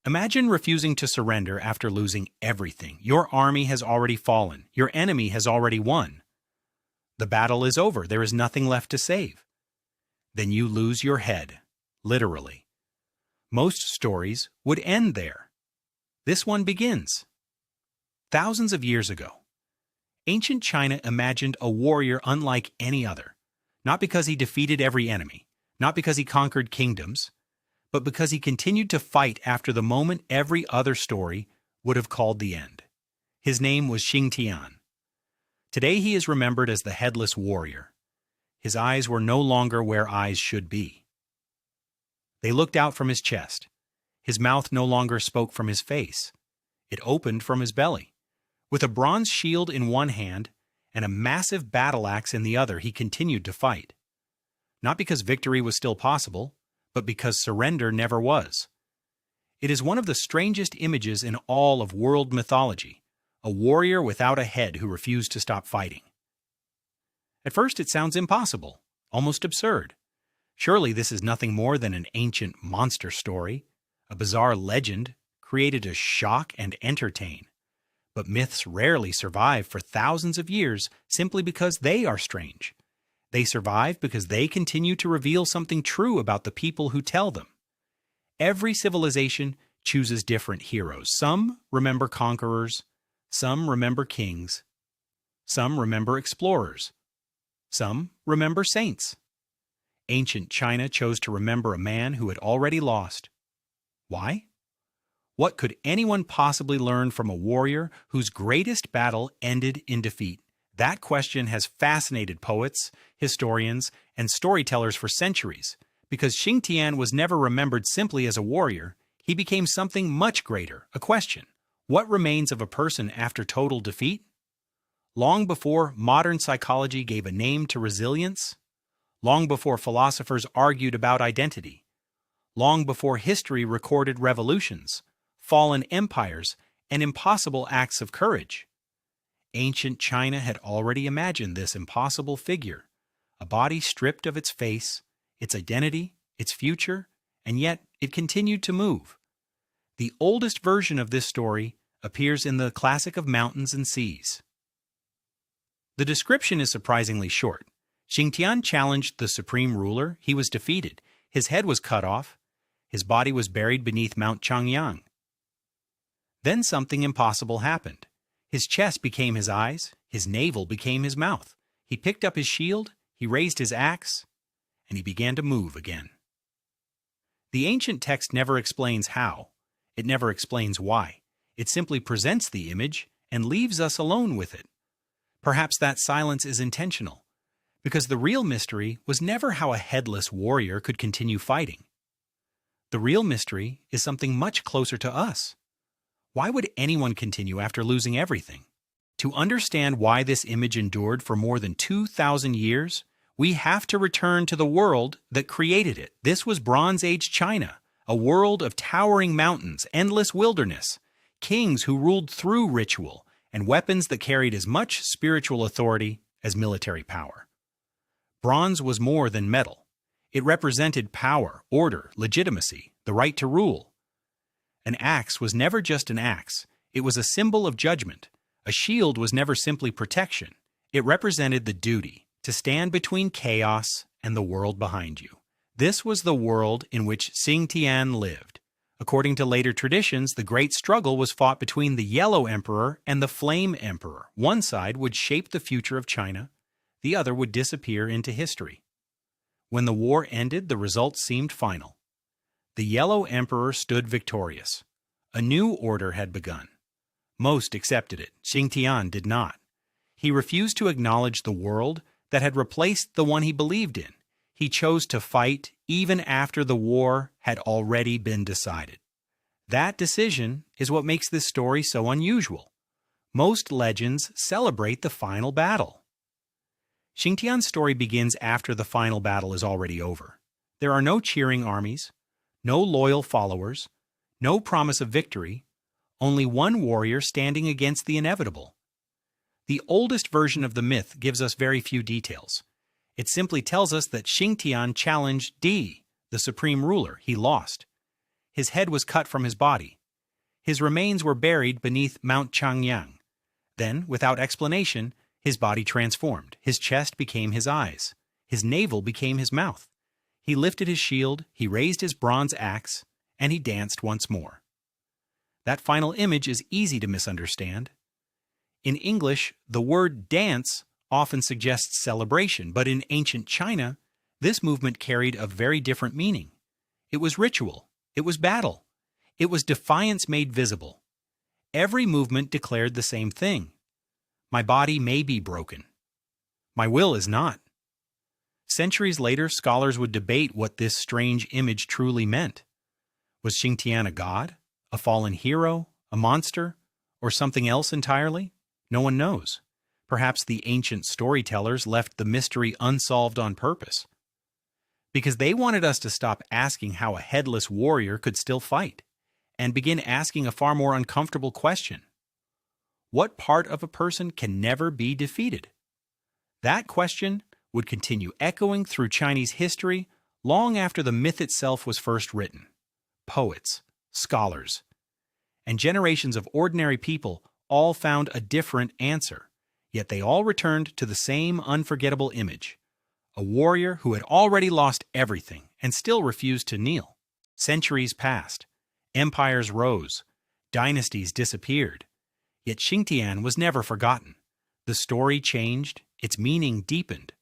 Imagine refusing to surrender after losing everything. Your army has already fallen. Your enemy has already won. The battle is over. There is nothing left to save. Then you lose your head, literally. Most stories would end there. This one begins. Thousands of years ago, ancient China imagined a warrior unlike any other, not because he defeated every enemy, not because he conquered kingdoms, but because he continued to fight after the moment every other story would have called the end. His name was Xingtian. Today he is remembered as the Headless Warrior. His eyes were no longer where eyes should be. They looked out from his chest. His mouth no longer spoke from his face. It opened from his belly. With a bronze shield in one hand and a massive battle axe in the other, he continued to fight. Not because victory was still possible, but because surrender never was. It is one of the strangest images in all of world mythology, a warrior without a head who refused to stop fighting. At first it sounds impossible, almost absurd. Surely this is nothing more than an ancient monster story, a bizarre legend created to shock and entertain. But myths rarely survive for thousands of years simply because they are strange. They survive because they continue to reveal something true about the people who tell them. Every civilization chooses different heroes. Some remember conquerors, some remember kings, some remember explorers, some remember saints. Ancient China chose to remember a man who had already lost. Why? What could anyone possibly learn from a warrior whose greatest battle ended in defeat? That question has fascinated poets, historians, and storytellers for centuries. Because Xingtian was never remembered simply as a warrior, he became something much greater, a question. What remains of a person after total defeat? Long before modern psychology gave a name to resilience, long before philosophers argued about identity, long before history recorded revolutions, fallen empires, and impossible acts of courage, ancient China had already imagined this impossible figure, a body stripped of its face, its identity, its future, and yet it continued to move. The oldest version of this story appears in the classic of Mountains and Seas. The description is surprisingly short. Xingtian challenged the supreme ruler. He was defeated. His head was cut off. His body was buried beneath Mount Changyang. Then something impossible happened. His chest became his eyes. His navel became his mouth. He picked up his shield. He raised his axe. And he began to move again. The ancient text never explains how. It never explains why. It simply presents the image and leaves us alone with it. Perhaps that silence is intentional, because the real mystery was never how a headless warrior could continue fighting. The real mystery is something much closer to us. Why would anyone continue after losing everything? To understand why this image endured for more than 2,000 years, we have to return to the world that created it. This was Bronze Age China, a world of towering mountains, endless wilderness, kings who ruled through ritual, and weapons that carried as much spiritual authority as military power. Bronze was more than metal. It represented power, order, legitimacy, the right to rule. An axe was never just an axe. It was a symbol of judgment. A shield was never simply protection. It represented the duty to stand between chaos and the world behind you. This was the world in which Xingtian lived. According to later traditions, the great struggle was fought between the Yellow Emperor and the Flame Emperor. One side would shape the future of China, the other would disappear into history. When the war ended, the results seemed final. The Yellow Emperor stood victorious. A new order had begun. Most accepted it. Xingtian did not. He refused to acknowledge the world that had replaced the one he believed in. He chose to fight even after the war had already been decided. That decision is what makes this story so unusual. Most legends celebrate the final battle. Xingtian's story begins after the final battle is already over. There are no cheering armies, no loyal followers, no promise of victory, only one warrior standing against the inevitable. The oldest version of the myth gives us very few details. It simply tells us that Xingtian challenged Di, the supreme ruler. He lost. his head was cut from his body. His remains were buried beneath Mount Changyang. Then, without explanation, his body transformed. His chest became his eyes. His navel became his mouth. He lifted his shield, he raised his bronze axe, and he danced once more. That final image is easy to misunderstand. In English, the word dance often suggests celebration, but in ancient China, this movement carried a very different meaning. It was ritual. It was battle. It was defiance made visible. Every movement declared the same thing. My body may be broken. My will is not. Centuries later, scholars would debate what this strange image truly meant. Was Xingtian a god, a fallen hero, a monster, or something else entirely? No one knows. Perhaps the ancient storytellers left the mystery unsolved on purpose. Because they wanted us to stop asking how a headless warrior could still fight, and begin asking a far more uncomfortable question. What part of a person can never be defeated? That question would continue echoing through Chinese history long after the myth itself was first written. Poets, scholars, and generations of ordinary people all found a different answer, yet they all returned to the same unforgettable image, a warrior who had already lost everything and still refused to kneel. Centuries passed, empires rose, dynasties disappeared, yet Xingtian was never forgotten. The story changed, its meaning deepened.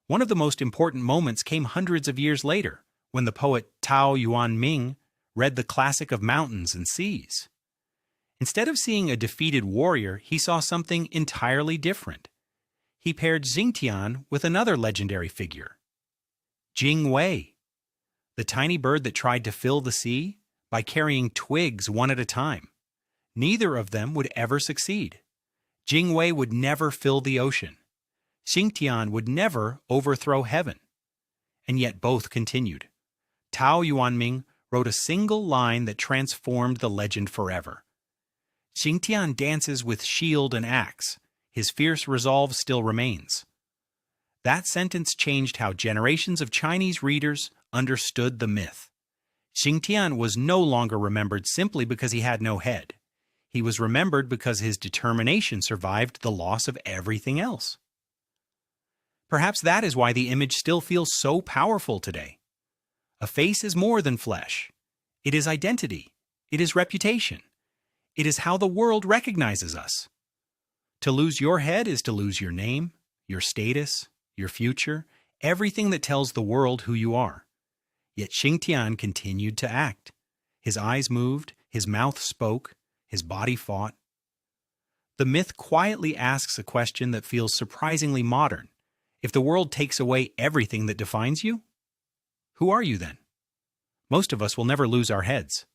One of the most important moments came hundreds of years later, when the poet Tao Yuanming read the classic of mountains and seas. Instead of seeing a defeated warrior, he saw something entirely different. He paired Xingtian with another legendary figure, Jing Wei, the tiny bird that tried to fill the sea by carrying twigs one at a time. Neither of them would ever succeed. Jing Wei would never fill the ocean. Xingtian would never overthrow heaven. And yet both continued. Tao Yuanming wrote a single line that transformed the legend forever. Xingtian dances with shield and axe. His fierce resolve still remains. That sentence changed how generations of Chinese readers understood the myth. Xingtian was no longer remembered simply because he had no head. He was remembered because his determination survived the loss of everything else. Perhaps that is why the image still feels so powerful today. A face is more than flesh. It is identity. It is reputation. It is how the world recognizes us. To lose your head is to lose your name, your status, your future, everything that tells the world who you are. Yet Xingtian continued to act. His eyes moved, his mouth spoke, his body fought. The myth quietly asks a question that feels surprisingly modern. If the world takes away everything that defines you, who are you then? Most of us will never lose our heads.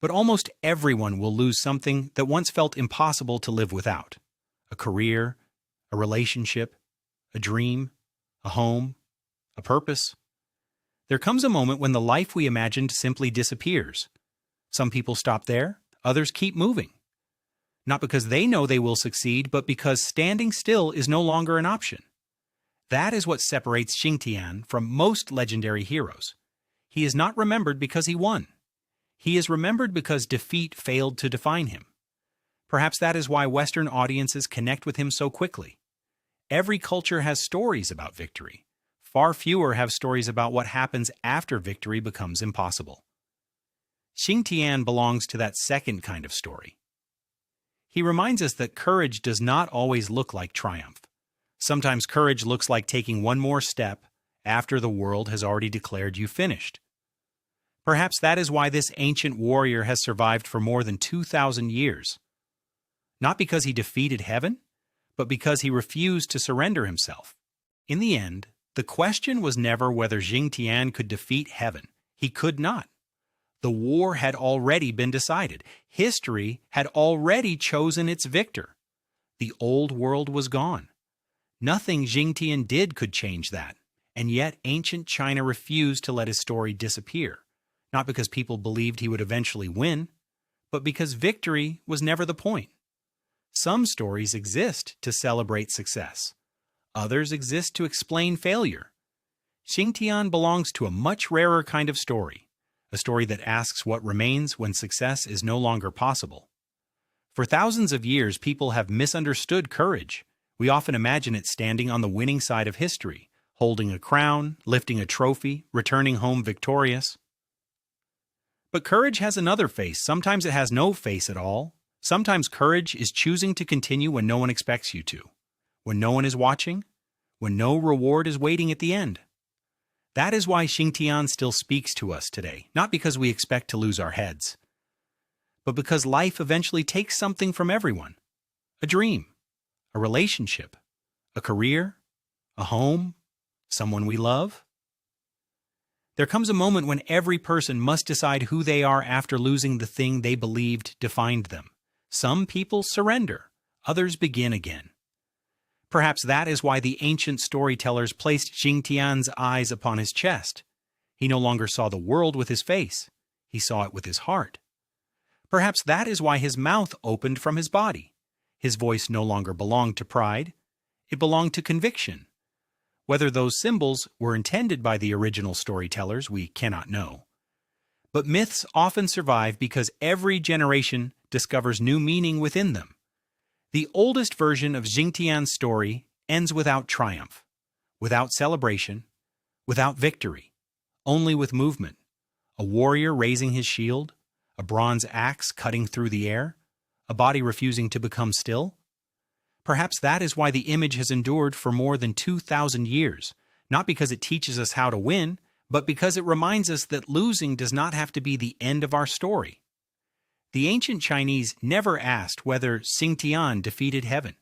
But almost everyone will lose something that once felt impossible to live without. A career, a relationship, a dream, a home, a purpose. There comes a moment when the life we imagined simply disappears. Some people stop there, others keep moving. Not because they know they will succeed, but because standing still is no longer an option. That is what separates Xingtian from most legendary heroes. He is not remembered because he won. He is remembered because defeat failed to define him. Perhaps that is why Western audiences connect with him so quickly. Every culture has stories about victory. Far fewer have stories about what happens after victory becomes impossible. Xingtian belongs to that second kind of story. He reminds us that courage does not always look like triumph. Sometimes courage looks like taking one more step after the world has already declared you finished. Perhaps that is why this ancient warrior has survived for more than 2,000 years. Not because he defeated heaven, but because he refused to surrender himself. In the end, the question was never whether Xingtian could defeat heaven. He could not. The war had already been decided. History had already chosen its victor. The old world was gone. Nothing Xingtian did could change that. And yet ancient China refused to let his story disappear. Not because people believed he would eventually win, but because victory was never the point. Some stories exist to celebrate success. Others exist to explain failure. Xingtian belongs to a much rarer kind of story, a story that asks what remains when success is no longer possible. For thousands of years, people have misunderstood courage. We often imagine it standing on the winning side of history, holding a crown, lifting a trophy, returning home victorious. But courage has another face. Sometimes it has no face at all. Sometimes courage is choosing to continue when no one expects you to, when no one is watching, when no reward is waiting at the end. That is why Xingtian still speaks to us today, not because we expect to lose our heads, but because life eventually takes something from everyone. A dream, a relationship, a career, a home, someone we love. There comes a moment when every person must decide who they are after losing the thing they believed defined them. Some people surrender, others begin again. Perhaps that is why the ancient storytellers placed Xingtian's eyes upon his chest. He no longer saw the world with his face, he saw it with his heart. Perhaps that is why his mouth opened from his body. His voice no longer belonged to pride, it belonged to conviction. Whether those symbols were intended by the original storytellers, we cannot know. But myths often survive because every generation discovers new meaning within them. The oldest version of Xingtian's story ends without triumph, without celebration, without victory, only with movement. A warrior raising his shield, a bronze axe cutting through the air, a body refusing to become still. Perhaps that is why the image has endured for more than 2,000 years, not because it teaches us how to win, but because it reminds us that losing does not have to be the end of our story. The ancient Chinese never asked whether Xingtian defeated heaven.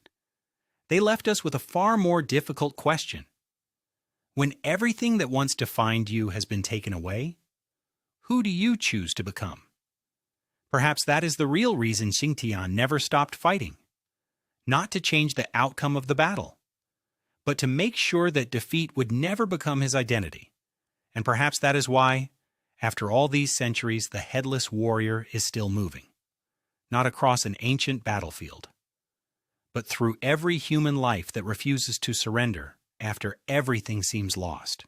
They left us with a far more difficult question. When everything that once defined you has been taken away, who do you choose to become? Perhaps that is the real reason Xingtian never stopped fighting. Not to change the outcome of the battle, but to make sure that defeat would never become his identity. And perhaps that is why, after all these centuries, the Headless Warrior is still moving. Not across an ancient battlefield, but through every human life that refuses to surrender after everything seems lost.